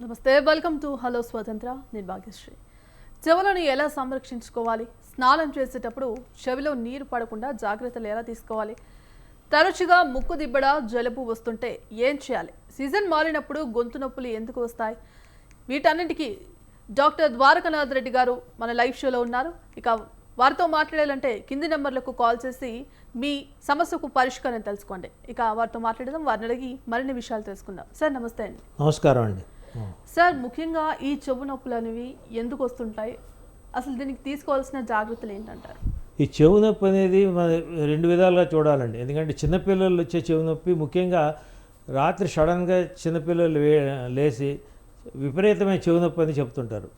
నమస్తే, welcome to hello స్వతంత్ర. నేను భాగ్యశ్రీ. చెవులను ఎలా సంరక్షించుకోవాలి, స్నానం చేసేటప్పుడు చెవిలో నీరు పడకుండా జాగ్రత్తలు ఎలా తీసుకోవాలి, తరచుగా ముక్కు దిబ్బడ జలుబు వస్తుంటే ఏం చేయాలి, సీజన్ మారినప్పుడు గొంతు నొప్పులు ఎందుకు వస్తాయి, వీటన్నింటికి డాక్టర్ ద్వారకనాథ్ రెడ్డి గారు మన లైవ్ షోలో ఉన్నారు. ఇక వారితో మాట్లాడాలంటే కింది నెంబర్లకు కాల్ చేసి మీ సమస్యకు పరిష్కారం తెలుసుకోండి. ఇక వారితో మాట్లాడదాం, వారిని అడిగి మరిన్ని విషయాలు తెలుసుకుందాం. సార్ నమస్తే అండి. నమస్కారం అండి. సార్, ముఖ్యంగా ఈ చెవు నొప్పులు అనేవి ఎందుకు వస్తుంటాయి, అసలు దీనికి తీసుకోవాల్సిన జాగ్రత్తలు ఏంటంటారు? ఈ చెవు నొప్పి అనేది మన రెండు విధాలుగా చూడాలండి. ఎందుకంటే చిన్నపిల్లలు వచ్చే చెవు నొప్పి, ముఖ్యంగా రాత్రి సడన్గా చిన్నపిల్లలు లేచి విపరీతమైన చెవు నొప్పి అని చెప్తుంటారు.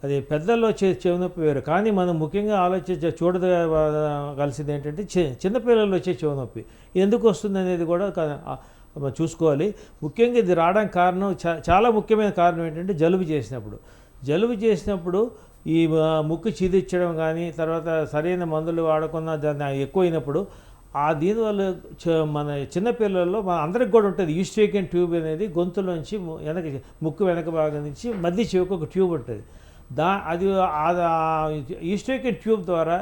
అది పెద్దల్లో వచ్చే చెవు నొప్పి వేరు. కానీ మనం ముఖ్యంగా చూడగలిసింది ఏంటంటే చిన్నపిల్లలు వచ్చే చెవు నొప్పి ఎందుకు వస్తుంది అనేది కూడా చూసుకోవాలి. ముఖ్యంగా ఇది రావడానికి కారణం, చాలా ముఖ్యమైన కారణం ఏంటంటే జలుబు చేసినప్పుడు ఈ ముక్కు చీదిచ్చడం కానీ, తర్వాత సరైన మందులు వాడకుండా దాన్ని ఎక్కువైనప్పుడు దీనివల్ల మన చిన్నపిల్లల్లో మన అందరికి కూడా ఉంటుంది. యూస్ట్రేకియన్ ట్యూబ్ అనేది గొంతులోంచి ముక్కు వెనక భాగం నుంచి మధ్య చెవికి ఒక ట్యూబ్ ఉంటుంది. అది యూస్ట్రేకియన్ ట్యూబ్ ద్వారా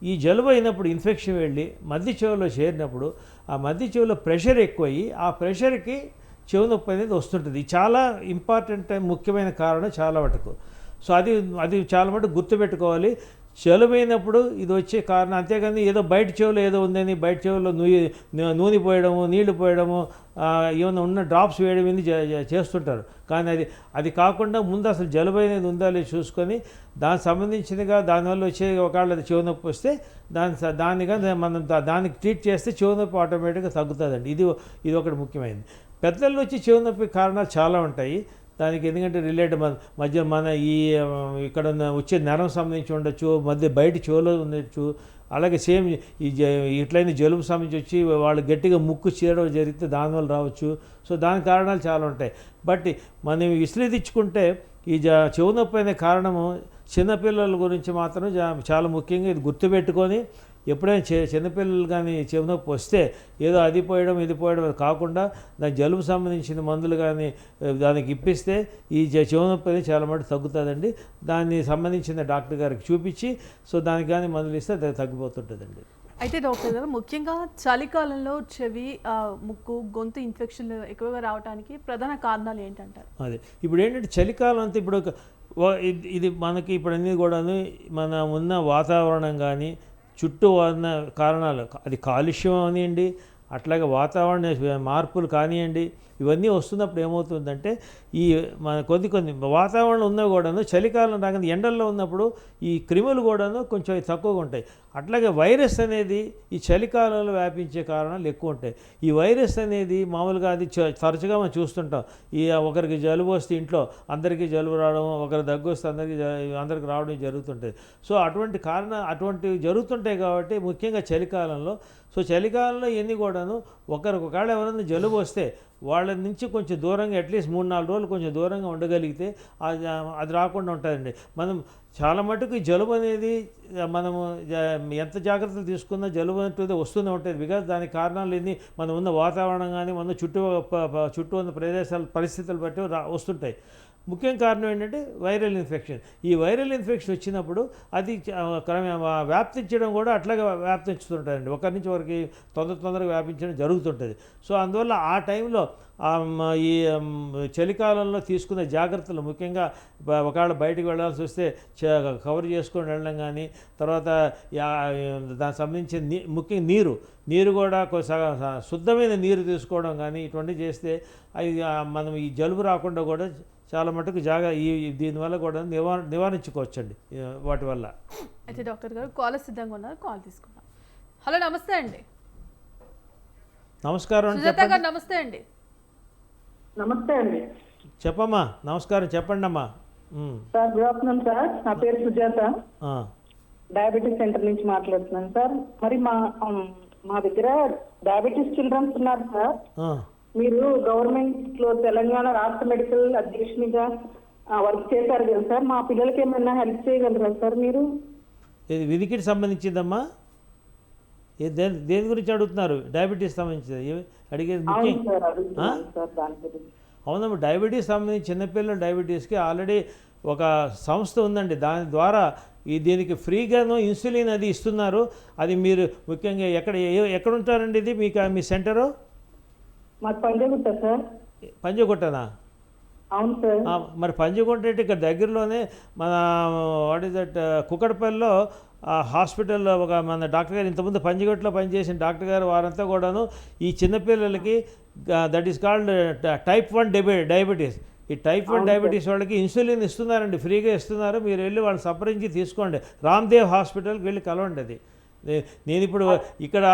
ఈ జలుబు అయినప్పుడు ఇన్ఫెక్షన్ వెళ్ళి మధ్య చెవిలో చేరినప్పుడు ఆ మధ్య చెవిలో ప్రెషర్ ఎక్కువయ్యి ఆ ప్రెషర్కి చెవి నొప్పి అనేది వస్తుంటుంది. చాలా ఇంపార్టెంట్ ముఖ్యమైన కారణం చాలా మటుకు. సో అది చాలా మటుకు గుర్తుపెట్టుకోవాలి. జలుబైనప్పుడు ఇది వచ్చే కారణం, అంతేగాని ఏదో బయట చెవులో ఏదో ఉందని బయట చెవులో నూనె పోయడము, నీళ్లు పోయడము, ఏమైనా ఉన్న డ్రాప్స్ వేయడం ఇది చేస్తుంటారు. కానీ అది కాకుండా ముందు అసలు జలుబు అనేది ఉందా లేదు చూసుకొని దానికి సంబంధించినగా దానివల్ల వచ్చే ఒకవేళ చెవి నొప్పి వస్తే దానిగా మనం దానికి ట్రీట్ చేస్తే చెవి నొప్పి ఆటోమేటిక్గా తగ్గుతుందండి. ఇది ఒకటి ముఖ్యమైనది. పెద్దల్లో వచ్చి చెవి నొప్పి కారణాలు చాలా ఉంటాయి దానికి. ఎందుకంటే మధ్య మన ఇక్కడ వచ్చే నరం సంబంధించి ఉండొచ్చు, మధ్య బయట చెవులో ఉండొచ్చు. అలాగే సేమ్ ఇట్లయిన జలుబు సంబంధించి వచ్చి వాళ్ళు గట్టిగా ముక్కు చీరడం జరిగితే దానివల్ల రావచ్చు. సో దాని కారణాలు చాలా ఉంటాయి. బట్ మనం విశ్లేషించుకుంటే ఈ చెవు నొప్పి అనే కారణము చిన్నపిల్లల గురించి మాత్రం చాలా ముఖ్యంగా ఇది గుర్తుపెట్టుకొని ఎప్పుడైనా చిన్నపిల్లలు కానీ చెవి నొప్పి వస్తే ఏదో అది పోయడం ఇది పోయడం కాకుండా దానికి జలుబు సంబంధించిన మందులు కానీ దానికి ఇప్పిస్తే ఈ చెవి నొప్పి అనేది చాలా మటుకు తగ్గుతుందండి. దాన్ని సంబంధించిన డాక్టర్ గారికి చూపించి సో దానికి కానీ మందులు ఇస్తే అది తగ్గిపోతుంటుందండి. అయితే డాక్టర్ గారు, ముఖ్యంగా చలికాలంలో చెవి, ముక్కు, గొంతు ఇన్ఫెక్షన్లు ఎక్కువగా రావడానికి ప్రధాన కారణాలు ఏంటంటారు? అదే ఇప్పుడు ఏంటంటే చలికాలం అంతా ఇప్పుడు ఇది మనకి ఇప్పుడు అన్నీ కూడాను మన ఉన్న వాతావరణం కానీ చుట్టూ ఉన్న కారణాలు, అది కాలుష్యం అనివ్వండి, అట్లాగే వాతావరణ మార్పులు కానివ్వండి, ఇవన్నీ వస్తున్నప్పుడు ఏమవుతుందంటే మన కొన్ని వాతావరణం ఉన్నా కూడాను చలికాలం రాగానే ఎండల్లో ఉన్నప్పుడు ఈ క్రిములు కూడాను కొంచెం తక్కువగా ఉంటాయి. అట్లాగే వైరస్ అనేది ఈ చలికాలంలో వ్యాపించే కారణాలు ఎక్కువ ఉంటాయి. ఈ వైరస్ అనేది మామూలుగా అది తరచుగా మనం చూస్తుంటాం. ఒకరికి జలుబు వస్తే ఇంట్లో అందరికీ జలుబు రావడం, ఒకరి దగ్గు వస్తే అందరికి రావడం జరుగుతుంటుంది. సో అటువంటివి జరుగుతుంటాయి కాబట్టి ముఖ్యంగా చలికాలంలో. సో చలికాలంలో ఇవన్నీ కూడాను ఒకవేళ ఎవరైనా జలుబు వస్తే వాళ్ళ నుంచి కొంచెం దూరంగా అట్లీస్ట్ 3-4 రోజులు కొంచెం దూరంగా ఉండగలిగితే అది రాకుండా ఉంటుందండి. మనం చాలా మటుకు జలుబు అనేది మనము ఎంత జాగ్రత్తలు తీసుకున్నా జలుబు అనేది వస్తూనే ఉంటుంది. బికాజ్ దానికి కారణాలు ఎన్ని మనం ఉన్న వాతావరణం కానీ మన చుట్టూ ఉన్న పరిస్థితులు బట్టి వస్తుంటాయి. ముఖ్య కారణం ఏంటంటే వైరల్ ఇన్ఫెక్షన్. ఈ వైరల్ ఇన్ఫెక్షన్ వచ్చినప్పుడు అది వ్యాప్తించడం కూడా అట్లాగే వ్యాప్తించుతుంటారండి. ఒకరి నుంచి ఒకరికి తొందరగా వ్యాపించడం జరుగుతుంటుంది. సో అందువల్ల ఆ టైంలో ఈ చలికాలంలో తీసుకునే జాగ్రత్తలు, ముఖ్యంగా ఒకవేళ బయటికి వెళ్ళాల్సి వస్తే కవర్ చేసుకొని వెళ్ళడం కానీ, తర్వాత దానికి సంబంధించిన ముఖ్యంగా నీరు కూడా శుద్ధమైన నీరు తీసుకోవడం కానీ ఇటువంటివి చేస్తే అవి మనం ఈ జలుబు రాకుండా కూడా చాలా మటుకు దీనివల్ల కూడా నివారించుకోవచ్చండి వాటి వల్ల. అయితే డాక్టర్ గారు కాల్ సిద్ధంగా ఉన్నారు, కాల్ తీసుకున్నాం. హలో, నమస్తే అండి. నమస్కారం అండి. నమస్తే అండి. నమస్తే అండి. చెప్పమ్మా. నమస్కారం, చెప్పండి అమ్మా. Sir good afternoon sir. నా పేరు సుజాత, డయాబెటీస్ సెంటర్ నుంచి మాట్లాడుతున్నాను సార్. మరి మా దగ్గర డయాబెటీస్ చిల్డ్రన్స్ ఉన్నారు సార్. మీరు గవర్నమెంట్ లో తెలంగాణ రాష్ట్ర మెడికల్ అధ్యక్షునిగా వర్క్ చేశారు కదా సార్. మా పిల్లలకి ఏమైనా హెల్ప్ చేయగలరా సార్ మీరు? ఇది వినికిడి సంబంధించిందమ్మా. దేని గురించి అడుగుతున్నారు? డయాబెటీస్ సంబంధించింది అడిగేది. అవునమ్మా, డయాబెటీస్ సంబంధించి చిన్నపిల్లల డయాబెటీస్కి ఆల్రెడీ ఒక సంస్థ ఉందండి. దాని ద్వారా దీనికి ఫ్రీగాను ఇన్సులిన్ అది ఇస్తున్నారు. అది మీరు ముఖ్యంగా ఎక్కడ ఉంటారండి ఇది మీ సెంటరు? మాకు పంజగుట్ట సార్. పంజగుట్టనా? అవును సార్. మరి పంజగుట్ట అంటే ఇక్కడ దగ్గరలోనే మన వాట్ ఈస్ దట్ కుక్కడపల్లిలో హాస్పిటల్లో ఒక మన డాక్టర్ గారు, ఇంతకుముందు పంజగుట్టలో పనిచేసిన డాక్టర్ గారు, వారంతా కూడాను ఈ చిన్నపిల్లలకి that is called type 1 diabetes. ఈ టైప్ 1 డయాబెటీస్ వాళ్ళకి ఇన్సులిన్ ఇస్తున్నారండి, ఫ్రీగా ఇస్తున్నారు. మీరు వెళ్ళి వాళ్ళు సంప్రదించి తీసుకోండి. రామ్దేవ్ హాస్పిటల్కి వెళ్ళి కలవండి. అది నేను ఇప్పుడు ఇక్కడ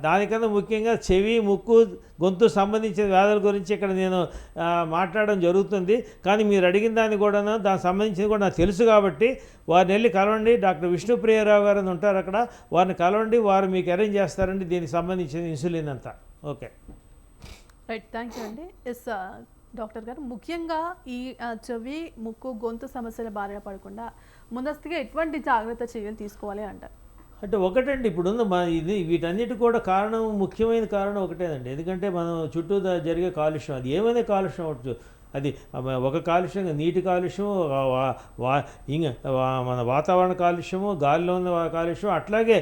దానికన్నా ముఖ్యంగా చెవి, ముక్కు, గొంతు సంబంధించిన వ్యాధుల గురించి ఇక్కడ నేను మాట్లాడడం జరుగుతుంది. కానీ మీరు అడిగిన దాన్ని కూడా దానికి సంబంధించింది కూడా నాకు తెలుసు కాబట్టి వారిని వెళ్ళి కలవండి. డాక్టర్ విష్ణుప్రియరావు గారు అని ఉంటారు అక్కడ, వారిని కలవండి. వారు మీకు అరేంజ్ చేస్తారండి దీనికి సంబంధించిన ఇన్సులిన్ అంతా. ఓకే, రైట్, థ్యాంక్ యూ అండి. ఎస్ డాక్టర్ గారు, ముఖ్యంగా ఈ చెవి, ముక్కు, గొంతు సమస్యల బారిన పడకుండా ముందస్తుగా ఎటువంటి జాగ్రత్త చర్యలు తీసుకోవాలి అంటారు? అంటే ఒకటండి, ఇప్పుడున్న వీటన్నిటి కూడా కారణం, ముఖ్యమైన కారణం ఒకటేనండి. ఎందుకంటే మనం చుట్టూ జరిగే కాలుష్యం, అది ఏమైనా కాలుష్యం అవ్వచ్చు. అది ఒక కాలుష్యం, నీటి కాలుష్యం, మన వాతావరణ కాలుష్యము, గాలిలో ఉన్న కాలుష్యం, అట్లాగే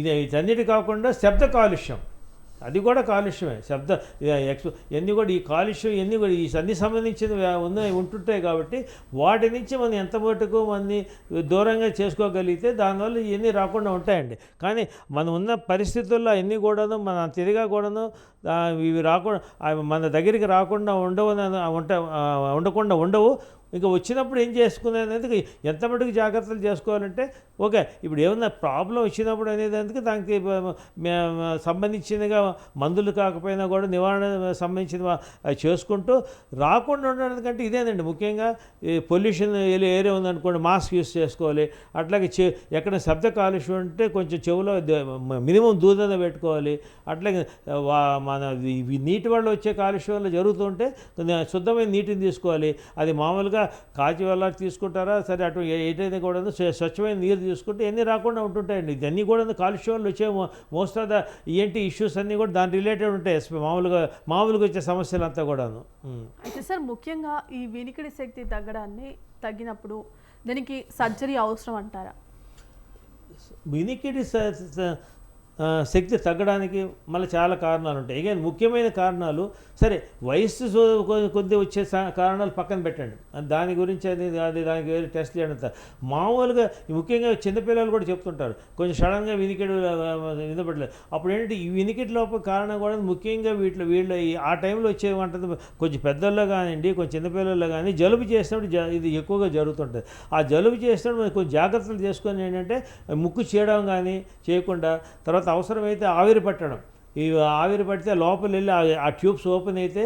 వీటన్నిటి కాకుండా శబ్ద కాలుష్యం, అది కూడా కాలుష్యమే. ఇవన్నీ కూడా ఈ కాలుష్యం, ఇవన్నీ కూడా ఈ అన్ని సంబంధించిన ఉంటుంటాయి. కాబట్టి వాటి నుంచి మనం ఎంత మటుకు మనని దూరంగా చేసుకోగలిగితే దానివల్ల ఇవన్నీ రాకుండా ఉంటాయండి. కానీ మనం ఉన్న పరిస్థితుల్లో అన్నీ కూడాను మన తిరిగా కూడాను ఇవి రాకుండా, మన దగ్గరికి రాకుండా ఉండవు. ఇంకా వచ్చినప్పుడు ఏం చేసుకునేందుకు ఎంత మటుకు జాగ్రత్తలు చేసుకోవాలంటే, ఓకే, ఇప్పుడు ఏమన్నా ప్రాబ్లం వచ్చినప్పుడు అనేదానికి దానికి సంబంధించినగా మందులు కాకపోయినా కూడా నివారణ సంబంధించిన చేసుకుంటూ రాకుండా ఉండడానికంటే ఇదేనండి ముఖ్యంగా. ఈ పొల్యూషన్ ఏరియా ఉందనుకోండి, మాస్క్ యూస్ చేసుకోవాలి. అట్లాగే ఎక్కడ శబ్ద కాలుష్యం ఉంటే కొంచెం చెవులో మినిమం దూదన పెట్టుకోవాలి. అట్లాగే మన నీటి వల్ల వచ్చే కాలుష్యం వల్ల జరుగుతుంటే శుద్ధమైన నీటిని తీసుకోవాలి. అది మామూలుగా కాచి వల్ల తీసుకుంటారా సరే, అటు ఏదైనా కూడా స్వచ్ఛమైన నీరు తీసుకుంటే ఎన్ని రాకుండా ఉంటుంటాయండి. ఇవన్నీ కూడా కాలుష్యం వల్ల వచ్చే మోస్ట్ ఆఫ్ ద ఏంటి ఇష్యూస్ అన్నీ కూడా దాని రిలేటెడ్ ఉంటాయి. మామూలుగా వచ్చే సమస్యలు అంతా కూడాను. అయితే సార్, ముఖ్యంగా ఈ వినికిడి శక్తి తగ్గినప్పుడు దీనికి సర్జరీ అవసరం అంటారా? వినికిడి శక్తి తగ్గడానికి మళ్ళీ చాలా కారణాలు ఉంటాయి. ఇక ముఖ్యమైన కారణాలు, సరే వయస్సు కొద్ది వచ్చే కారణాలు పక్కన పెట్టండి, దాని గురించి దానికి వేరే టెస్ట్ చేయడం. మామూలుగా ముఖ్యంగా చిన్నపిల్లలు కూడా చెప్తుంటారు కొంచెం సడన్గా వినికిడి వినపడలేదు. అప్పుడు ఏంటంటే ఈ వినికిడి లోపల కారణం కూడా ముఖ్యంగా వీళ్ళు ఆ టైంలో వచ్చేమంటుంది, కొంచెం పెద్దల్లో కానివ్వండి, కొంచెం చిన్నపిల్లల్లో కానీ జలుబు చేసినప్పుడు ఇది ఎక్కువగా జరుగుతుంటుంది. ఆ జలుబు చేసినప్పుడు కొంచెం జాగ్రత్తలు చేసుకొని ఏంటంటే ముక్కు చేయడం కానీ చేయకుండా, తర్వాత అవసరమైతే ఆవిరి పట్టడం. ఈ ఆవిరి పడితే లోపల వెళ్ళి ఆ ట్యూబ్స్ ఓపెన్ అయితే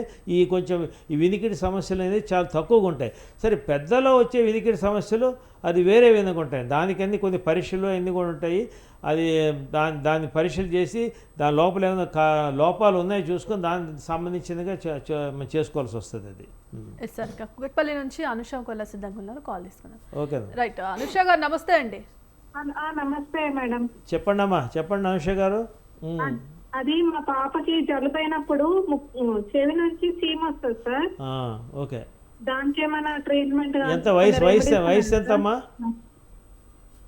కొంచెం ఈ వినికిడి సమస్యలు అనేది చాలా తక్కువగా ఉంటాయి. సరే, పెద్దలో వచ్చే వినికిడి సమస్యలు అది వేరే విధంగా ఉంటాయి. దానికన్నీ కొన్ని పరీక్షలు అన్నీ కూడా ఉంటాయి. అది దాన్ని పరీక్షలు చేసి దాని లోపల ఏమైనా లోపాలు ఉన్నాయో చూసుకొని దానికి సంబంధించినగా చేసుకోవాల్సి వస్తుంది. అది సార్, కుక్కట్పల్లి నుంచి అనుష కొల్ల సిద్ధంగా ఉన్నారు, కాల్ తీసుకున్నాను. ఓకే రైట్, అనుష గారు నమస్తే అండి. నమస్తే మేడం. చెప్పండి అమ్మా, చెప్పండి అనుష గారు. అది మా పాపకి జలుబైనప్పుడు చెవి నుంచి చీమ వస్తుంది సార్. ఓకే, దానికి ఏమైనా ట్రీట్మెంట్? ఎంత వయసు ఎంత అమ్మా?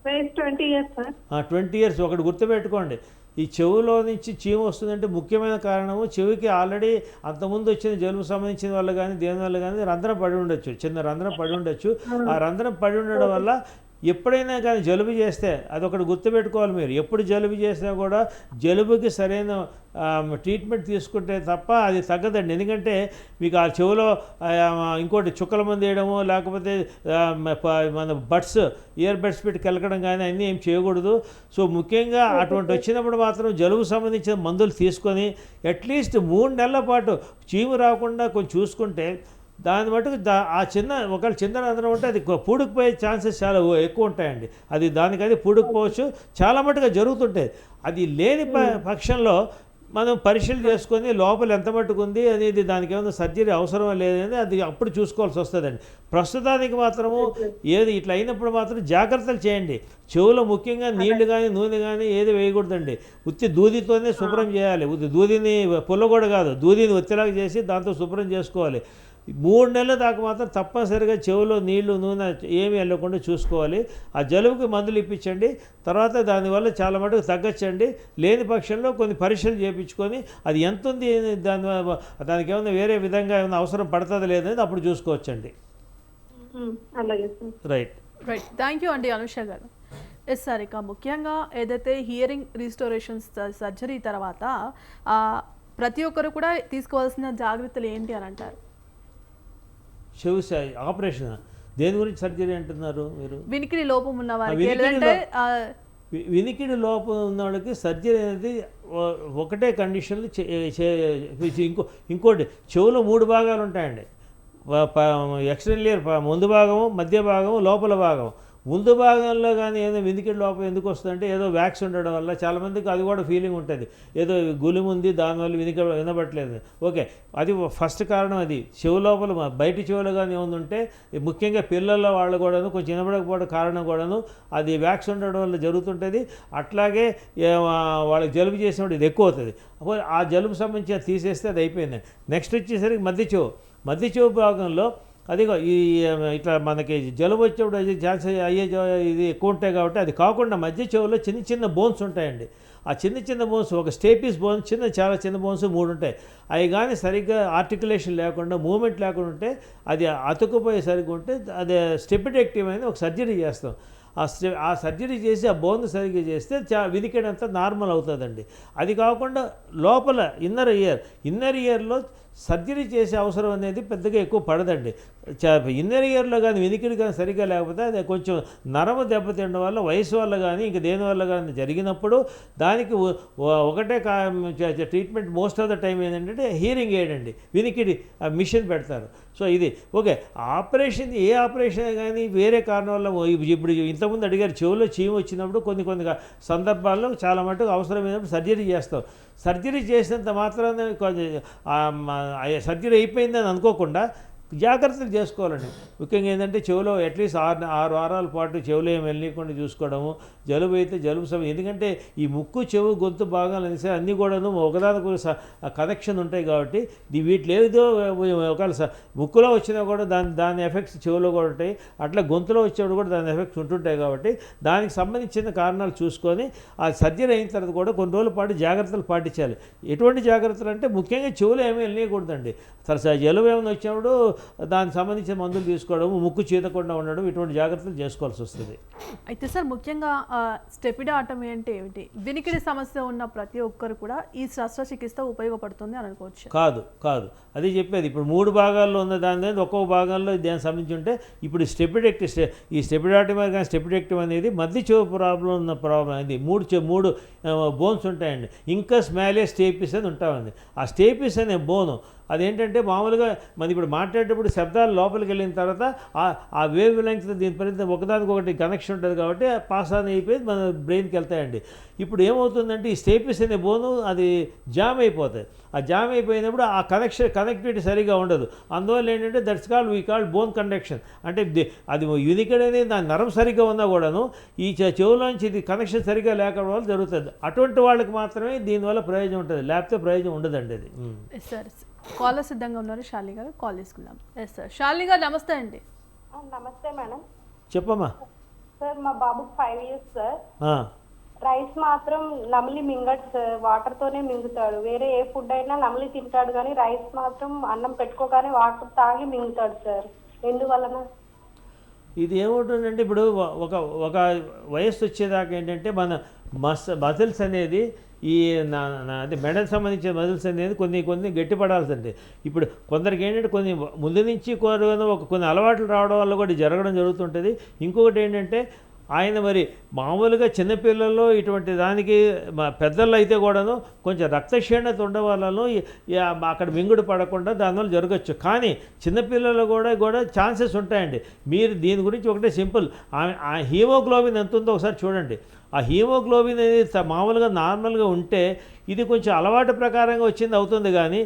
వయసు 20 years సార్. 20 years. ఒకటి గుర్తుపెట్టుకోండి, ఈ చెవులో నుంచి చీమ వస్తుందంటే ముఖ్యమైన కారణము చెవికి ఆల్రెడీ అంతకుముందు వచ్చిన జలుబు సంబంధించిన వల్ల కానీ దేని వల్ల కానీ రంధ్రం పడి ఉండొచ్చు, చిన్న రంధ్రం పడి ఉండొచ్చు. ఆ రంధ్రం పడి ఉండడం వల్ల ఎప్పుడైనా కానీ జలుబు చేస్తే అదొకటి గుర్తుపెట్టుకోవాలి మీరు. ఎప్పుడు జలుబు చేసినా కూడా జలుబుకి సరైన ట్రీట్మెంట్ తీసుకుంటే తప్ప అది తగ్గదండి. ఎందుకంటే మీకు ఆ చెవులో ఇంకోటి చుక్కల మంది వేయడము, లేకపోతే మన ఇయర్ బడ్స్ పెట్టి కెలకడం కానీ అన్నీ ఏం చేయకూడదు. సో ముఖ్యంగా అటువంటి వచ్చినప్పుడు మాత్రం జలుబు సంబంధించిన మందులు తీసుకొని అట్లీస్ట్ 3 నెలల పాటు చీము రాకుండా కొంచెం చూసుకుంటే దాని మటుకు ఒకవేళ చిన్న రంధ్రం ఉంటే అది పూడుకుపోయే ఛాన్సెస్ చాలా ఎక్కువ ఉంటాయండి. దానికది పూడుకుపోవచ్చు, చాలా మటుగా జరుగుతుంటాయి. అది లేని పక్షంలో మనం పరీక్షలు చేసుకొని లోపల ఎంత మట్టుకు ఉంది అనేది, దానికి ఏమైనా సర్జరీ అవసరం లేదని అది అప్పుడు చూసుకోవాల్సి వస్తుందండి. ప్రస్తుతానికి మాత్రము ఇట్లా అయినప్పుడు మాత్రం జాగ్రత్తలు చేయండి. చెవులో ముఖ్యంగా నీళ్లు కానీ నూనె కానీ ఏది వేయకూడదండి. ఉత్తి దూదితోనే శుభ్రం చేయాలి. దూదిని పుల్ల కూడా కాదు, దూదిని ఒత్తిలాగా చేసి దాంతో శుభ్రం చేసుకోవాలి. 3 నెలల దాకా మాత్రం తప్పనిసరిగా చెవిలో నీళ్లు నూనె ఏమి వెళ్ళకుండా చూసుకోవాలి. ఆ జలుబుకి మందులు ఇప్పించండి. తర్వాత దానివల్ల చాలా మటుకు తగ్గచ్చండి. లేని పక్షంలో కొన్ని పరీక్షలు చేయించుకొని అది ఎంత ఉంది, దానికి ఏమైనా వేరే విధంగా ఏమైనా అవసరం పడుతుందా లేదనేది అప్పుడు చూసుకోవచ్చండి. అలాగే సార్. రైట్. థ్యాంక్ యూ అండి అనుష గారు. ఎస్ సార్, ఇక ముఖ్యంగా ఏదైతే హియరింగ్ రీస్టోరేషన్స్ సర్జరీ తర్వాత ప్రతి ఒక్కరు కూడా తీసుకోవాల్సిన జాగ్రత్తలు ఏంటి అని అంటారు? చెవి ఆపరేషన్ దేని గురించి సర్జరీ అంటున్నారు మీరు? వినికిడి లోపం ఉన్న వారికి, లేదంటే వినికిడి లోపం ఉన్న వాళ్ళకి సర్జరీ అనేది ఒకటే కండిషన్లు ఇంకోటి చెవులో 3 భాగాలు ఉంటాయండి. ఎక్స్టర్నల్ ఇయర్ ముందు భాగము, మధ్య భాగము, లోపల భాగం. ముందు భాగంలో కానీ ఏదో వినికిడి లోపం ఎందుకు వస్తుందంటే ఏదో వ్యాక్స్ ఉండడం వల్ల. చాలామందికి అది కూడా ఫీలింగ్ ఉంటుంది, ఏదో గులిము ఉంది దానివల్ల వినబట్టలేదు. ఓకే, అది ఫస్ట్ కారణం. అది చెవు లోపల బయట చెవులు కానీ ఏమైనా ఉంటే, ముఖ్యంగా పిల్లల వాళ్ళు కూడాను కొంచెం వినబడకపోవడం కారణం కూడాను అది వ్యాక్స్ ఉండడం వల్ల జరుగుతుంటుంది. అట్లాగే వాళ్ళకి జలుబు చేసినప్పుడు ఇది ఎక్కువ అవుతుంది. ఆ జలుబు సంబంధించి తీసేస్తే అది అయిపోయింది. నెక్స్ట్ వచ్చేసరికి మధ్య చెవు భాగంలో అదిగో ఇట్లా మనకి జలుబు వచ్చేప్పుడు అది ఛాన్స్ అయ్యే ఇది ఎక్కువ ఉంటాయి కాబట్టి అది కాకుండా మధ్య చెవులో చిన్న బోన్స్ ఉంటాయండి. ఆ చిన్న బోన్స్, ఒక స్టేపిస్ బోన్స్, చాలా చిన్న బోన్స్ 3 ఉంటాయి. అవి కానీ సరిగ్గా ఆర్టికులేషన్ లేకుండా, మూమెంట్ లేకుండా ఉంటే, అది అతుక్కుపోయే సరిగ్గా ఉంటే అది స్టెపిడెక్టివ్ అనేది ఒక సర్జరీ చేస్తాం. ఆ సర్జరీ చేసి ఆ బోన్ సరిగ్గా చేస్తే వినికిడి అంతా నార్మల్ అవుతుందండి. అది కాకుండా లోపల ఇన్నర్ ఇయర్లో సర్జరీ చేసే అవసరం అనేది పెద్దగా ఎక్కువ పడదండి. ఇన్నర్ ఇయర్లో కానీ వినికిడి కానీ సరిగ్గా లేకపోతే అది కొంచెం నరము దెబ్బతినడం వల్ల, వయసు వల్ల కానీ ఇంక దేని వల్ల కానీ జరిగినప్పుడు దానికి ఒకటే treatment most of the time ఏంటంటే హియరింగ్ ఎయిడ్ అండి, వినికిడి మిషన్ పెడతారు. సో ఇది ఓకే. ఆపరేషన్ ఏ ఆపరేషన్ కానీ వేరే కారణం వల్ల, ఇప్పుడు ఇంతకుముందు అడిగారు చెవులో చీమ వచ్చినప్పుడు కొన్ని సందర్భాల్లో చాలా మటుకు అవసరమైనప్పుడు సర్జరీ చేస్తాం. సర్జరీ చేసినంత మాత్రాన సర్జరీ అయిపోయిందని అనుకోకుండా జాగ్రత్తలు చేసుకోవాలండి. ముఖ్యంగా ఏంటంటే చెవులో అట్లీస్ట్ 6 వారాల పాటు చెవులో ఏమి వెళ్ళకుండా చూసుకోవడము. జలుబు అయితే జలుబు సమయం, ఎందుకంటే ఈ ముక్కు, చెవు, గొంతు భాగాలు అనేసి అన్నీ కూడాను ఒకదానికి కనెక్షన్ ఉంటాయి కాబట్టి వీటిలో ఏదో ఒకవేళ ముక్కులో వచ్చినా కూడా దాని ఎఫెక్ట్స్ చెవులో కూడా ఉంటాయి. అట్లా గొంతులో వచ్చేప్పుడు కూడా దాని ఎఫెక్ట్స్ ఉంటుంటాయి కాబట్టి దానికి సంబంధించిన కారణాలు చూసుకొని ఆ సర్జరీ అయిన తర్వాత కూడా కొన్ని రోజుల పాటు జాగ్రత్తలు పాటించాలి. ఎటువంటి జాగ్రత్తలు అంటే ముఖ్యంగా చెవులో ఏమీ వెళ్ళకూడదండి. జలుబు ఏమైనా వచ్చినప్పుడు దానికి సంబంధించిన మందులు తీసుకోవడం, ముక్కు చీదకుండా ఉండడం, ఇటువంటి జాగ్రత్తలు చేసుకోవాల్సి వస్తుంది. అయితే సార్, ముఖ్యంగా స్టెపిడాటమీ అంటే ఏమిటి? వినికిడి సమస్య ఉన్న ప్రతి ఒక్కరు కూడా ఈ శస్త్రచికిత్స ఉపయోగపడుతుంది అని అనుకోవచ్చు? కాదు అది చెప్పేది. ఇప్పుడు 3 భాగాల్లో ఉన్న దాని ఒక్కొక్క భాగంలో దానికి సంబంధించి ఉంటే, ఇప్పుడు ఈ స్టెపిడాటమీ కానీ స్టెపిడెక్టివ్ అనేది మధ్య చెవు ప్రాబ్లం ఉన్న ప్రాబ్లం. ఇది 3 బోన్స్ ఉంటాయండి. ఇంకా స్మాలే స్టేపిస్ అని ఉంటామండి. ఆ స్టేపిస్ అనే బోను అదేంటంటే మామూలుగా మనం ఇప్పుడు మాట్లాడేటప్పుడు శబ్దాలు లోపలికి వెళ్ళిన తర్వాత ఆ వేవ్ లెంగ్త్ దీని పరిధి ఒకదానికొకటి కనెక్షన్ ఉంటుంది కాబట్టి పాస్ ఆన్ అయిపోయి మన బ్రెయిన్కి వెళ్తాయండి. ఇప్పుడు ఏమవుతుందంటే ఈ స్టేపిస్ అనే బోను అది జామ్ అయిపోతాయి. ఆ జామ్ అయిపోయినప్పుడు ఆ కనెక్టివిటీ సరిగా ఉండదు. అందువల్ల ఏంటంటే దట్స్ కాల్డ్ బోన్ కండక్షన్. అంటే అది వినికిడి అనేది దాని నరం సరిగ్గా ఉన్నా కూడాను ఈ చెవులోంచి ఇది కనెక్షన్ సరిగ్గా లేకపోవడం వల్ల జరుగుతుంది. అటువంటి వాళ్ళకి మాత్రమే దీనివల్ల ప్రయోజనం ఉంటుంది, లేకపోతే ప్రయోజనం ఉండదండి అది. సార్, కాలర్ సిద్ధంగా ఉన్నారు, శాలిని గారు, కాల్ తీసుకుందాం. ఎస్ సార్, శాలిని గారు నమస్తే అండి. నమస్తే మేడం. చెప్పమ్మా. సార్, మా బాబుకి 5 years సార్. రైస్ మాత్రం నమిలి మింగడు సార్, వాటర్ తోనే మింగుతాడు. వేరే ఏ ఫుడ్ అయినా నమిలి తింటాడు కానీ రైస్ మాత్రం అన్నం పెట్టుకోగానే వాటర్ తాగి మింగుతాడు సార్. ఎందువలన? ఇది ఏముంటుందంటే ఇప్పుడు ఒక వయస్సు వచ్చేదాకా ఏంటంటే మన మజిల్స్ అనేది అదే మెడకు సంబంధించిన మజిల్స్ అనేది కొన్ని గట్టిపడాల్సిందే. ఇప్పుడు కొందరికి ఏంటంటే కొన్ని ముందు నుంచి కొన్ని అలవాట్లు రావడం వల్ల కూడా జరగడం జరుగుతుంటుంది. ఇంకొకటి ఏంటంటే ఆయన మరి మామూలుగా చిన్నపిల్లల్లో ఇటువంటి దానికి పెద్దల్లో అయితే కూడాను కొంచెం రక్తక్షీణత ఉండడం వల్ల అక్కడ మింగుడు పడకుండా దానివల్ల జరగచ్చు. కానీ చిన్నపిల్లలు కూడా ఛాన్సెస్ ఉంటాయండి. మీరు దీని గురించి ఒకటే సింపుల్, ఆ హీమోగ్లోబిన్ ఎంత ఉందో ఒకసారి చూడండి. ఆ హీమోగ్లోబిన్ అనేది మామూలుగా నార్మల్గా ఉంటే ఇది కొంచెం అలవాటు ప్రకారంగా వచ్చింది అవుతుంది, కానీ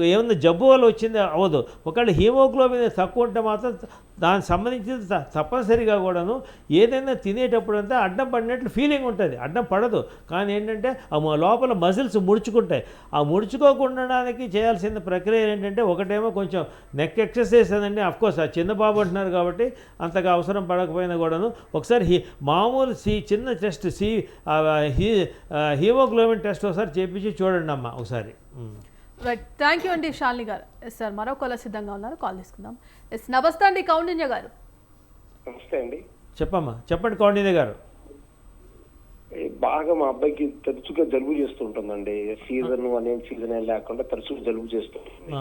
ఏమన్నా జబ్బు వల్ల వచ్చింది అవ్వదు. ఒకవేళ హీమోగ్లోబిన్ తక్కువ ఉంటే మాత్రం దానికి సంబంధించి తప్పనిసరిగా కూడాను ఏదైనా తినేటప్పుడు అంతా అడ్డం పడినట్లు ఫీలింగ్ ఉంటుంది, అడ్డం పడదు. కానీ ఏంటంటే ఆ లోపల మజిల్స్ ముడుచుకుంటాయి. ఆ ముడుచుకోకుండడానికి చేయాల్సిన ప్రక్రియ ఏంటంటే ఒకటేమో కొంచెం నెక్ ఎక్సర్సైజ్ అనండి. అఫ్కోర్స్ ఆ చిన్న బాబు అంటున్నారు కాబట్టి అంతగా అవసరం పడకపోయినా కూడాను ఒకసారి మామూలు చిన్న టెస్ట్ హీమోగ్లోబిన్ టెస్ట్ ఒకసారి చేపించి చూడండి అమ్మ ఒకసారి. రైట్, థ్యాంక్ యూ అండి శాలిని గారు. ఎస్ సార్, మరో కాలర్ సిద్ధంగా ఉన్నారు, కాల్ తీసుకుందాం. ఎస్, నమస్తే అండి కౌండిన్య గారు. నమస్తే అండి. చెప్పమ్మా, చెప్పండి కౌండిన్య గారు. బాగా మా అబ్బాయికి తరచుగా జలుబు చేస్తూ ఉంటుందండి. సీజన్ అనేది సీజన్ ఏం లేకుండా తరచుగా జలుబు చేస్తూ ఉంటుంది.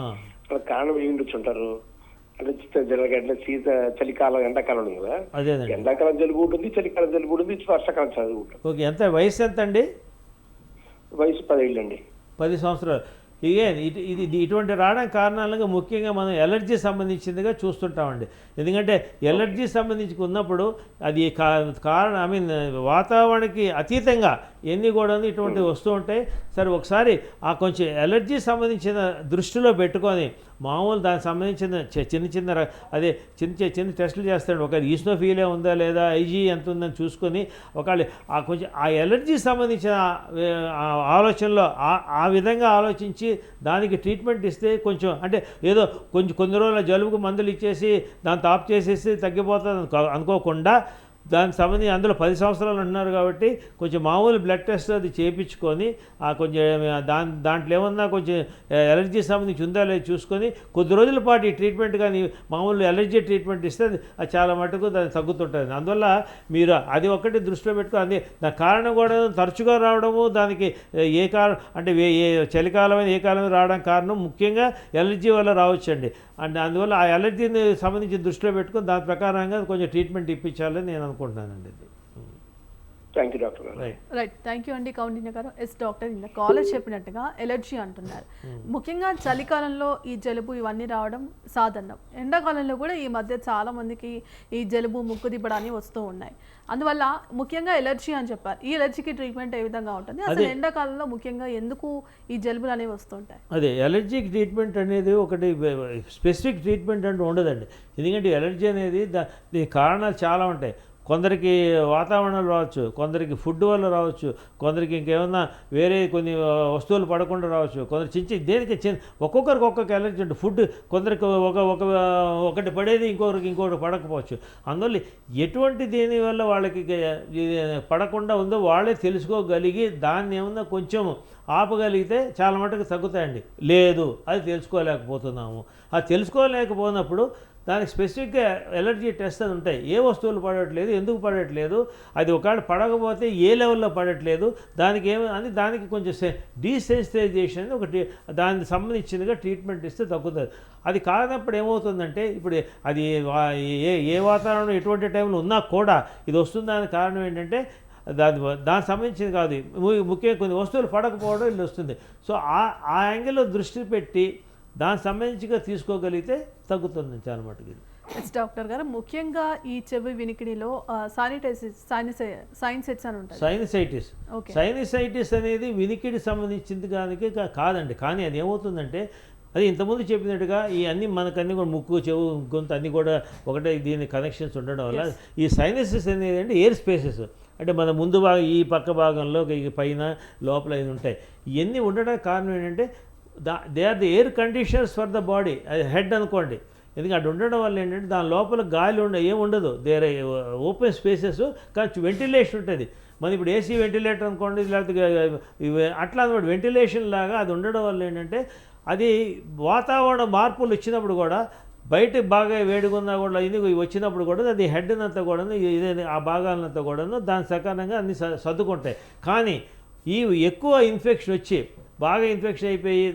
అక్కడ కారణం ఏమి ఉండొచ్చుంటారు అంటే చలికాలం ఎండాకాలం ఉంది కదా, ఎండాకాలం జలుబు ఉంటుంది, చలికాలం జలుబు ఉంటుంది, వర్షాకాలం జలుబు ఉంటుంది. ఓకే, ఎంత వయసు ఎంత అండి? వయసు 10 ఏళ్ళు అండి. 10 సంవత్సరాలు. ఇది ఇటువంటి రావడానికి కారణాలుగా ముఖ్యంగా మనం ఎలర్జీ సంబంధించిందిగా చూస్తుంటామండి. ఎందుకంటే ఎలర్జీ సంబంధించి ఉన్నప్పుడు అది కారణం వాతావరణానికి అతీతంగా ఎన్ని కూడా ఇటువంటి వస్తూ ఉంటాయి. సరే, ఒకసారి ఆ కొంచెం ఎలర్జీ సంబంధించిన దృష్టిలో పెట్టుకొని మామూలు దానికి సంబంధించిన చిన్న టెస్టులు చేస్తాడు. ఒక ఈస్నోఫీలియా ఉందా లేదా, ఐజీ ఎంత ఉందని చూసుకొని ఒకవేళ కొంచెం ఆ ఎలర్జీ సంబంధించిన ఆలోచనలో ఆ విధంగా ఆలోచించి దానికి ట్రీట్మెంట్ ఇస్తే కొంచెం అంటే ఏదో కొన్ని రోజుల జలుబుకు మందులు ఇచ్చేసి దాన్ని తాపు చేసేసి తగ్గిపోతుంది అనుకోకుండా దానికి సంబంధించి అందులో 10 సంవత్సరాలు ఉంటున్నారు కాబట్టి కొంచెం మామూలు బ్లడ్ టెస్ట్ అది చేయించుకొని కొంచెం దాంట్లో ఏమన్నా కొంచెం ఎలర్జీ సంబంధించి ఉందా లేదు చూసుకొని కొద్ది రోజుల పాటు ఈ ట్రీట్మెంట్ కానీ మామూలు ఎలర్జీ ట్రీట్మెంట్ ఇస్తే అది చాలా మటుకు దాన్ని తగ్గుతుంటుంది. అందువల్ల మీరు అది ఒక్కటి దృష్టిలో పెట్టుకొని దాని కారణం కూడా తరచుగా రావడము, దానికి ఏ కారణం అంటే చలికాలమైన ఏ కాలం రావడం కారణం ముఖ్యంగా ఎలర్జీ వల్ల రావచ్చండి. అంటే అందువల్ల ఆ ఎలర్జీని సంబంధించి దృష్టిలో పెట్టుకొని దాని ప్రకారంగా కొంచెం ట్రీట్మెంట్ ఇప్పించాలని నేను అనుకుంటున్నానండి. థ్యాంక్ యూ డాక్టర్ గారు. రైట్, థ్యాంక్ యూ అండి కౌండిన్య గారు. ఎస్ డాక్టర్, ఇంత కాలేజ్ చెప్పినట్టుగా ఎలర్జీ అంటున్నారు. ముఖ్యంగా చలికాలంలో ఈ జలుబు ఇవన్నీ రావడం సాధారణం. ఎండాకాలంలో కూడా ఈ మధ్య చాలా మందికి ఈ జలుబు ముక్కు దిబ్బడాన్ని వస్తూ ఉన్నాయి. అందువల్ల ముఖ్యంగా ఎలర్జీ అని చెప్పారు. ఈ ఎలర్జీకి ట్రీట్మెంట్ ఏ విధంగా ఉంటుంది? అసలు ఎండాకాలంలో ముఖ్యంగా ఎందుకు ఈ జలుబులు అనేవి వస్తుంటాయి? అదే ఎలర్జీకి ట్రీట్మెంట్ అనేది ఒకటి స్పెసిఫిక్ ట్రీట్మెంట్ అంటూ ఉండదండి. ఎందుకంటే ఎలర్జీ అనేది దీని కారణాలు చాలా ఉంటాయి. కొందరికి వాతావరణం రావచ్చు, కొందరికి ఫుడ్ వల్ల రావచ్చు, కొందరికి ఇంకేమన్నా వేరే కొన్ని వస్తువులు పడకుండా రావచ్చు, కొందరు దేనికి ఒక్కొక్కరికి ఒక్కొక్క ఎలర్జీ ఉంటుంది. ఫుడ్ కొందరికి ఒకటి పడేది ఇంకొకటి పడకపోవచ్చు. అందువల్ల ఎటువంటి దీనివల్ల వాళ్ళకి పడకుండా ఉందో వాళ్ళే తెలుసుకోగలిగి దాన్ని ఏమన్నా కొంచెం ఆపగలిగితే చాలా మటుకు తగ్గుతాయండి. లేదు, అది తెలుసుకోలేకపోతున్నాము. అది తెలుసుకోలేకపోయినప్పుడు దానికి స్పెసిఫిక్గా ఎలర్జీ టెస్ట్ అని ఉంటాయి. ఏ వస్తువులు పడట్లేదు, ఎందుకు పడట్లేదు, అది ఒకవేళ పడకపోతే ఏ లెవెల్లో పడట్లేదు, దానికి కొంచెం డీసెన్సిటైజేషన్ అని ఒకటి దానికి సంబంధించిందిగా ట్రీట్మెంట్ ఇస్తే తగ్గుతుంది. అది కానప్పుడు ఏమవుతుందంటే ఇప్పుడు అది ఏ వాతావరణం ఎటువంటి టైంలో ఉన్నా కూడా ఇది వస్తుందానికి కారణం ఏంటంటే దానికి సంబంధించింది కాదు, ముఖ్యంగా కొన్ని వస్తువులు పడకపోవడం ఇది వస్తుంది. సో ఆ యాంగిల్లో దృష్టి పెట్టి దానికి సంబంధించిగా తీసుకోగలిగితే తగ్గుతుంది చాలా మటుకు. ఎస్ డాక్టర్ గారు, ముఖ్యంగా ఈ చెవి వినికిడిలో సైనసైటిస్ అని ఉంటుంది. సైనసైటిస్ అనేది వినికిడి సంబంధించింది కాదండి. కానీ అది ఏమవుతుందంటే అది ఇంతకుముందు చెప్పినట్టుగా ఈ అన్ని మనకన్నీ కూడా ముక్కు, చెవు, గొంతు అన్నీ కూడా ఒకటే దీని కనెక్షన్స్ ఉండడం వల్ల ఈ సైనసెస్ అనేది అంటే ఎయిర్ స్పేసెస్ అంటే మన ముందు భాగం ఈ పక్క భాగంలో పైన లోపల ఇది ఉంటాయి. ఇవన్నీ ఉండడానికి కారణం ఏంటంటే they are the air conditioners for the body. అది హెడ్ అనుకోండి. ఎందుకంటే అటు ఉండడం వల్ల ఏంటంటే దాని లోపల గాలి ఏముండదు, దేర్ ఓపెన్ స్పేసెస్, కానీ వెంటిలేషన్ ఉంటుంది. మనం ఇప్పుడు ఏసీ వెంటిలేటర్ అనుకోండి, లేకపోతే అట్లా అనమాట వెంటిలేషన్ లాగా అది ఉండడం వల్ల ఏంటంటే అది వాతావరణ మార్పులు ఇచ్చినప్పుడు కూడా బయట బాగా వేడిగున్నా కూడా ఇది వచ్చినప్పుడు కూడా అది హెడ్నంతా కూడా ఇదే ఆ భాగాలంతా కూడా దాని సకారణంగా అన్ని సర్దుకుంటాయి. కానీ ఈ ఎక్కువ ఇన్ఫెక్షన్ వచ్చి బాగా ఇన్ఫెక్షన్ అయిపోయి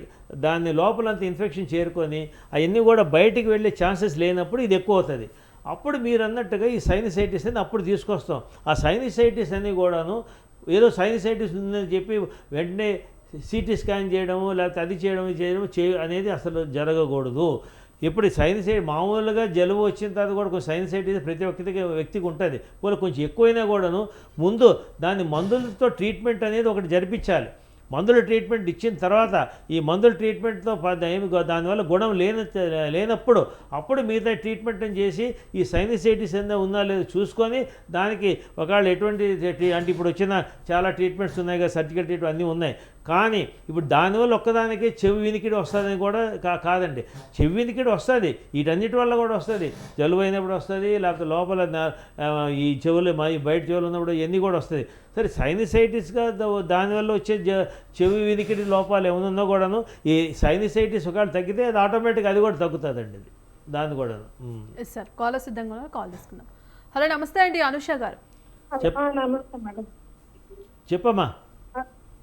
దాన్ని లోపలంతా ఇన్ఫెక్షన్ చేరుకొని అవన్నీ కూడా బయటికి వెళ్ళే ఛాన్సెస్ లేనప్పుడు ఇది ఎక్కువ అవుతుంది. అప్పుడు మీరు అన్నట్టుగా ఈ సైనసైటిస్ అని అప్పుడు తీసుకొస్తాం. ఆ సైనసైటిస్ అని కూడాను ఏదో సైనసైటిస్ ఉందని చెప్పి వెంటనే సిటీ స్కాన్ చేయడము లేకపోతే అది చేయడం అనేది అసలు జరగకూడదు. ఇప్పుడు సైనసైడ్ మామూలుగా జలుబు వచ్చిన తర్వాత కూడా కొంచెం సైనసైటిస్ ప్రతి వ్యక్తికి ఉంటుంది. పోనీ కొంచెం ఎక్కువైనా కూడాను ముందు దాన్ని మందులతో ట్రీట్మెంట్ అనేది ఒకటి జరిపించాలి. మందుల ట్రీట్మెంట్ ఇచ్చిన తర్వాత ఈ మందుల ట్రీట్మెంట్తో ఏమి దానివల్ల గుణం లేనప్పుడు అప్పుడు మిగతా ట్రీట్మెంట్ చేసి ఈ సైనసైటిస్ ఏదో ఉందా లేదో చూసుకొని దానికి ఒకవేళ ఎటువంటి అంటే ఇప్పుడు వచ్చిన చాలా ట్రీట్మెంట్స్ ఉన్నాయి కదా, సర్జికల్ ట్రీట్మెంట్ అన్నీ ఉన్నాయి. కానీ ఇప్పుడు దానివల్ల ఒక్కదానికి చెవి వినికిడి వస్తుందని కూడా కాదండి. చెవి వినికిడి వస్తుంది, వీటన్నిటి వల్ల కూడా వస్తుంది. జలుబు అయినప్పుడు వస్తుంది, లేకపోతే లోపల ఈ చెవులు బయట చెవులు ఉన్నప్పుడు ఇవన్నీ కూడా వస్తుంది. సరే సైనసైటిస్గా దానివల్ల వచ్చే చెవి వినికిడి లోపాలు ఏమన్నా కూడాను ఈ సైనసైటిస్ ఒకవేళ తగ్గితే అది ఆటోమేటిక్గా అది కూడా తగ్గుతుందండి. అది దాన్ని కూడా సార్ కాలర్ సిద్ధంగా కాల్ చేసుకుందాం. హలో నమస్తే అండి అనుష గారు. నమస్తే మేడం. చెప్పమ్మా.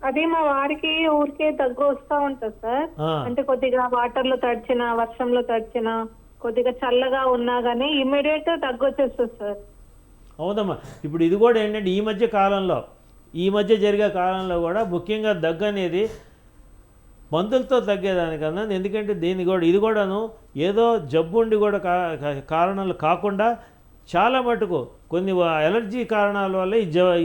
అదే మా వారికి ఊరికే దగ్గు వస్తా ఉంటుంది సార్. అంటే కొద్దిగా వాటర్ లో తడిచిన, వర్షంలో తడిచిన, కొద్దిగా చల్లగా ఉన్నా గానీ ఇమ్మీడియట్ దగ్గు వచ్చేస్తుంది సార్. అవునమ్మా. ఇప్పుడు ఇది కూడా ఏంటంటే ఈ మధ్య జరిగే కాలంలో కూడా ముఖ్యంగా దగ్గు అనేది మందులతో తగ్గేదానికన్నా, ఎందుకంటే ఇది కూడాను ఏదో జబ్బు ఉండి కూడా కారణాలు కాకుండా చాలా మటుకు కొన్ని ఎలర్జీ కారణాల వల్ల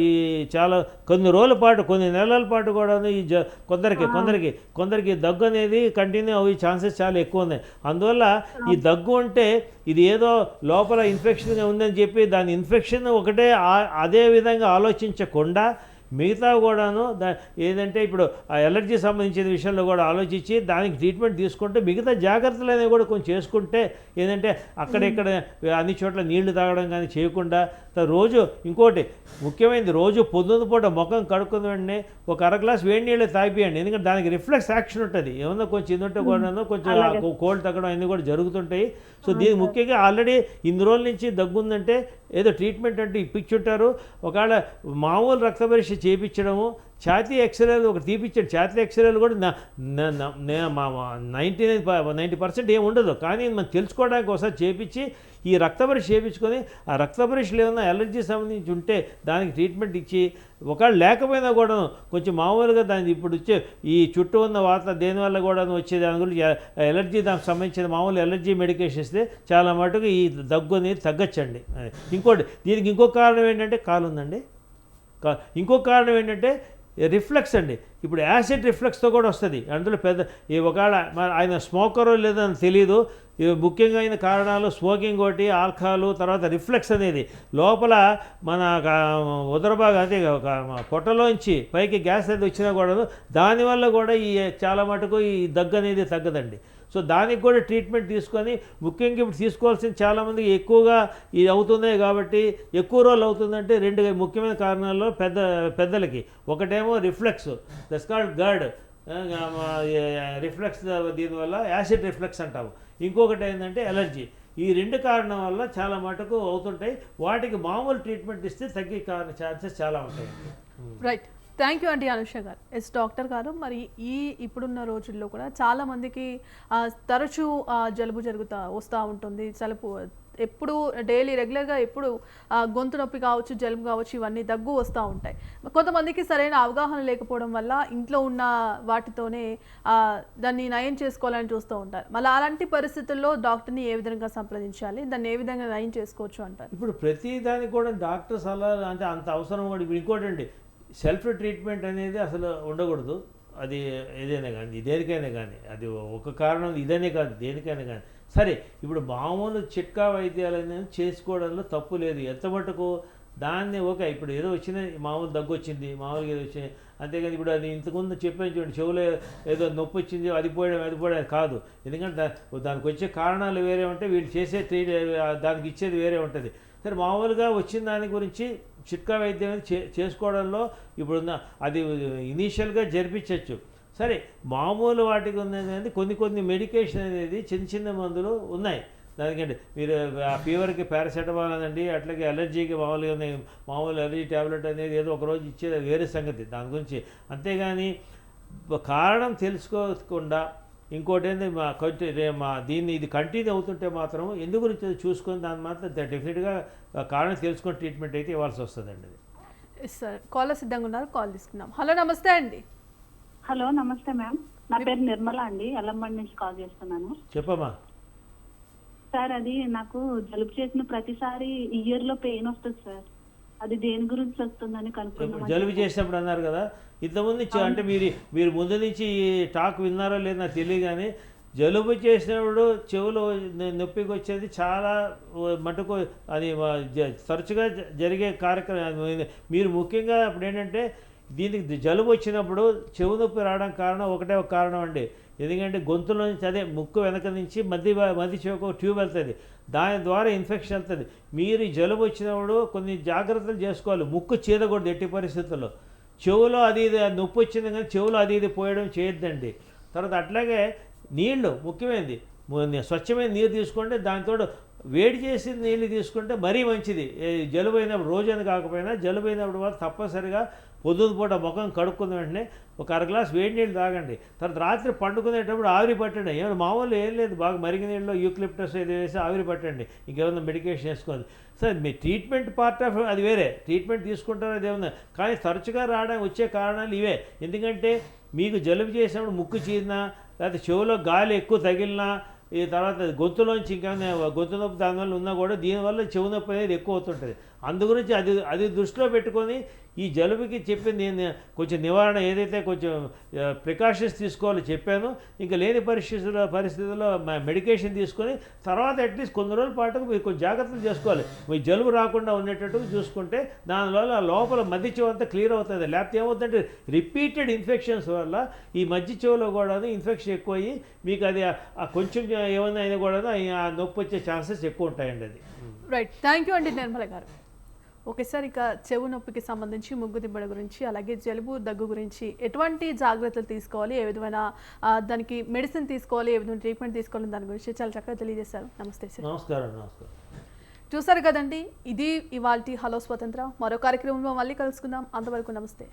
ఈ చాలా కొన్ని రోజుల పాటు, కొన్ని నెలల పాటు కూడా ఈ కొందరికి దగ్గు అనేది కంటిన్యూ అయ్యే ఛాన్సెస్ చాలా ఎక్కువ ఉన్నాయి. అందువల్ల ఈ దగ్గు ఉంటే ఇది ఏదో లోపల ఇన్ఫెక్షన్గా ఉందని చెప్పి దాని ఇన్ఫెక్షన్ ఒకటే అదే విధంగా ఆలోచించకుండా మిగతా కూడాను ఏదంటే ఇప్పుడు ఆ ఎలర్జీ సంబంధించిన విషయంలో కూడా ఆలోచించి దానికి ట్రీట్మెంట్ తీసుకుంటే మిగతా జాగ్రత్తలు అనేవి కూడా కొంచెం చేసుకుంటే ఏంటంటే అక్కడెక్కడ అన్ని చోట్ల నీళ్లు తాగడం కానీ చేయకుండా రోజు ఇంకోటి ముఖ్యమైనది రోజు పొద్దున్న పూట ముఖం కడుక్కున్న వెంటనే ఒక అర గ్లాస్ వేడి నీళ్ళు తాగిపోయండి. ఎందుకంటే దానికి రిఫ్లెక్స్ యాక్షన్ ఉంటుంది. ఏమన్నా కొంచెం ఇందుంటే కూడా కొంచెం కోల్డ్ తగ్గడం అన్నీ కూడా జరుగుతుంటాయి. సో దీనికి ముఖ్యంగా ఆల్రెడీ ఇన్ని రోజుల నుంచి దగ్గుందంటే ఏదో ట్రీట్మెంట్ అంటే ఇప్పించుంటారు. ఒకవేళ మామూలు రక్త పరీక్ష చేయించడము, ఛాతీ ఎక్స్రేలు ఒకటి తీపిచ్చాడు. ఛాతీ ఎక్స్రేలు కూడా 90% ఏమి ఉండదు. కానీ మనం తెలుసుకోవడానికి ఒకసారి చేయించి ఈ రక్త పరీక్ష చేయించుకొని ఆ రక్త పరీక్షలు ఏమైనా ఎలర్జీ సంబంధించి ఉంటే దానికి ట్రీట్మెంట్ ఇచ్చి, ఒకవేళ లేకపోయినా కూడా కొంచెం మామూలుగా దానికి ఇప్పుడు వచ్చే ఈ చుట్టూ ఉన్న దేనివల్ల కూడా వచ్చే దాని గురించి ఎలర్జీ దానికి సంబంధించిన మామూలు ఎలర్జీ మెడికేషన్ ఇస్తే చాలా మటుకు ఈ దగ్గు అనేది తగ్గచ్చండి. ఇంకోటి దీనికి ఇంకో కారణం ఏంటంటే కాలు ఉందండి. ఇంకో కారణం ఏంటంటే రిఫ్లెక్స్ అండి. ఇప్పుడు యాసిడ్ రిఫ్లెక్స్తో కూడా వస్తుంది. అందులో ఒకవేళ ఆయన స్మోకరో లేదని తెలియదు. ముఖ్యంగా అయిన కారణాలు స్మోకింగ్ ఒకటి, ఆల్కహాల్, తర్వాత రిఫ్లెక్స్ అనేది లోపల మన ఉదరభాగం అంటే పొట్టలోంచి పైకి గ్యాస్ అనేది వచ్చినా కూడా దానివల్ల కూడా ఈ చాలా మటుకు ఈ దగ్గు అనేది తగ్గదండి. సో దానికి కూడా ట్రీట్మెంట్ తీసుకొని ముఖ్యంగా ఇప్పుడు తీసుకోవాల్సిన చాలామంది ఎక్కువగా ఇది అవుతున్నాయి కాబట్టి ఎక్కువ రోజులు అవుతుందంటే రెండు ముఖ్యమైన కారణాల్లో పెద్దలకి ఒకటేమో reflex, that's called girt reflex, దీనివల్ల యాసిడ్ రిఫ్లెక్స్ అంటాము. ఇంకొకటి ఏంటంటే ఎలర్జీ. ఈ రెండు కారణం వల్ల చాలా మటుకు అవుతుంటాయి. వాటికి మామూలు ట్రీట్మెంట్ ఇస్తే తగ్గే ఛాన్సెస్ చాలా ఉంటాయి. రైట్, థ్యాంక్ యూ అండి అనుష గారు. డాక్టర్ గారు, మరి ఇప్పుడున్న రోజుల్లో కూడా చాలామందికి తరచూ జలుబు వస్తూ ఉంటుంది. ఎప్పుడు డైలీ రెగ్యులర్గా ఎప్పుడు గొంతు నొప్పి కావచ్చు, జలుబు కావచ్చు, ఇవన్నీ దగ్గు వస్తూ ఉంటాయి. కొంతమందికి సరైన అవగాహన లేకపోవడం వల్ల ఇంట్లో ఉన్న వాటితోనే దాన్ని నయం చేసుకోవాలని చూస్తూ ఉంటారు. మళ్ళీ అలాంటి పరిస్థితుల్లో డాక్టర్ని ఏ విధంగా సంప్రదించాలి, దాన్ని ఏ విధంగా నయం చేసుకోవచ్చు అంటారు? ఇప్పుడు ప్రతి దానికి కూడా డాక్టర్ సలహా అంటే అంత అవసరం కూడా. ఇప్పుడు ఇంకోటండి, సెల్ఫ్ ట్రీట్మెంట్ అనేది అసలు ఉండకూడదు. అది ఏదైనా కానీ దేనికైనా కానీ, అది ఒక కారణం ఇదనే కాదు, దేనికైనా కానీ సరే. ఇప్పుడు మామూలు చిట్కా వైద్యాలు అనేది చేసుకోవడంలో తప్పు లేదు. ఎంత మటుకు దాన్ని ఇప్పుడు ఏదో వచ్చిన మామూలు దగ్గు వచ్చింది, మామూలుగా ఏదో వచ్చింది అంతేకాని ఇప్పుడు అది ఇంతకుముందు చెప్పాను చూడండి, చెవులో ఏదో నొప్పి వచ్చింది అది పోయడం కాదు. ఎందుకంటే దానికి వచ్చే కారణాలు వేరే ఉంటాయి, వీళ్ళు చేసే దానికి ఇచ్చేది వేరే ఉంటుంది. సరే, మామూలుగా వచ్చిన దాని గురించి చిట్కా వైద్యం చేసుకోవడంలో ఇప్పుడున్న అది ఇనీషియల్గా జరిపించవచ్చు. సరే, మామూలు వాటికి ఉన్నది కొన్ని మెడికేషన్ అనేది చిన్న మందులు ఉన్నాయి. దానికంటే మీరు ఫీవర్కి పారాసెటమాల్ అనండి, అట్లాగే అలర్జీకి మామూలు అలర్జీ ట్యాబ్లెట్ అనేది ఏదో ఒకరోజు ఇచ్చేది వేరే సంగతి, దాని గురించి. అంతేగాని కారణం తెలుసుకోకుండా ఇంకోటి ఏంటి దీన్ని ఇది కంటిన్యూ అవుతుంటే మాత్రం ఎందు గురించి చూసుకొని దాన్ని మాత్రం డెఫినెట్గా కారణం తెలుసుకొని ట్రీట్మెంట్ అయితే ఇవ్వాల్సి వస్తుందండి. సార్ కాలర్ సిద్ధంగా ఉన్నారు, కాల్ తీసుకుందాం. హలో నమస్తే అండి. హలో నమస్తే మ్యామ్, నా పేరు నిర్మల అండి, అల్లంబండి నుంచి కాల్ చేస్తున్నాను. చెప్పమ్మా. సార్ అది నాకు జలుబు చేసిన ప్రతిసారి ఇయర్ లో పెయిన్ వస్తుంది సార్. అది దేని గురించి వస్తుందని కనుక్కున్నాం. జలుబు చేసినప్పుడు అన్నారు కదా, ఇంతకుముందు అంటే మీరు ముందు నుంచి ఈ టాక్ విన్నారో లేదో నాకు తెలియదు, కానీ జలుబు చేసినప్పుడు చెవులు నొప్పికి వచ్చేది చాలా మటుకు అది తరచుగా జరిగే కార్యక్రమం. మీరు ముఖ్యంగా అప్పుడు ఏంటంటే దీనికి జలుబు వచ్చినప్పుడు చెవు నొప్పి రావడం కారణం ఒకటే ఒక కారణం అండి. ఎందుకంటే గొంతులో నుంచి అదే ముక్కు వెనక నుంచి మధ్య చెవుకు ట్యూబ్ వెళ్తుంది, దాని ద్వారా ఇన్ఫెక్షన్ వెళ్తుంది. మీరు ఈ జలుబు వచ్చినప్పుడు కొన్ని జాగ్రత్తలు చేసుకోవాలి. ముక్కు చీదకూడదు ఎట్టి పరిస్థితుల్లో. చెవులో అది ఇది నొప్పి వచ్చింది కానీ చెవులో అది ఇది పోయడం చేయొద్దండి. తర్వాత అట్లాగే నీళ్లు ముఖ్యమైనది, స్వచ్ఛమైన నీరు తీసుకుంటే దాంతో వేడి చేసిన నీళ్ళు తీసుకుంటే మరీ మంచిది. జలుబు అయినప్పుడు రోజని కాకపోయినా జలుబు అయినప్పుడు మాత్రం తప్పనిసరిగా పొద్దున పూట ముఖం కడుక్కున్న వెంటనే ఒక అర గ్లాస్ వేడి నీళ్ళు తాగండి. తర్వాత రాత్రి పండుకునేటప్పుడు ఆవిరి పట్టండి. ఏమైనా మామూలు ఏం లేదు, బాగా మరిగి నీళ్ళలో యూక్లిప్టస్ ఏది వేసి ఆవిరి పట్టండి. ఇంకేమన్నా మెడికేషన్ వేసుకోండి. Sir me treatment part of అది వేరే, ట్రీట్మెంట్ తీసుకుంటారో అదేమన్నా, కానీ తరచుగా రావడానికి వచ్చే కారణాలు ఇవే. ఎందుకంటే మీకు జలుబు చేసినప్పుడు ముక్కు చీరినా, లేకపోతే చెవులో గాలి ఎక్కువ తగిలినా, ఈ తర్వాత గొంతులోంచి ఇంకేమైనా గొంతు నొప్పి దానివల్ల ఉన్నా కూడా దీనివల్ల చెవు నొప్పి అనేది ఎక్కువ అవుతుంటుంది. అందుగురించి అది దృష్టిలో పెట్టుకొని ఈ జలుబుకి చెప్పింది నేను కొంచెం నివారణ ఏదైతే కొంచెం ప్రికాషన్స్ తీసుకోవాలో చెప్పాను. ఇంకా లేని పరిస్థితుల్లో మెడికేషన్ తీసుకొని తర్వాత అట్లీస్ట్ కొన్ని రోజుల పాటు మీరు కొంచెం జాగ్రత్తలు చేసుకోవాలి. మీ జలుబు రాకుండా ఉండేటట్టు చూసుకుంటే దానివల్ల లోపల మధ్య చెవు అంతా క్లియర్ అవుతుంది. లేకపోతే ఏమవుతుందంటే రిపీటెడ్ ఇన్ఫెక్షన్స్ వల్ల ఈ మధ్య చెవులో కూడా ఇన్ఫెక్షన్ ఎక్కువ అయ్యి మీకు అది కొంచెం ఏమైనా అయినా కూడా ఆ నొప్పి వచ్చే ఛాన్సెస్ ఎక్కువ ఉంటాయండి. అది రైట్. థ్యాంక్ యూ అండి నిర్మల గారు. ఓకే సార్, ఇక చెవు నొప్పికి సంబంధించి, ముగ్గు దిబ్బడ గురించి, అలాగే జలుబు దగ్గు గురించి ఎటువంటి జాగ్రత్తలు తీసుకోవాలి, ఏ విధమైన దానికి మెడిసిన్ తీసుకోవాలి, ఏ విధమైన ట్రీట్మెంట్ తీసుకోవాలి, దాని గురించి చాలా చక్కగా తెలియజేశారు. నమస్తే సార్. నమస్కారం. చూసారు కదండి, ఇది ఇవాల్టి హలో స్వతంత్ర. మరో కార్యక్రమంలో మళ్ళీ కలుసుకుందాం. అంతవరకు నమస్తే.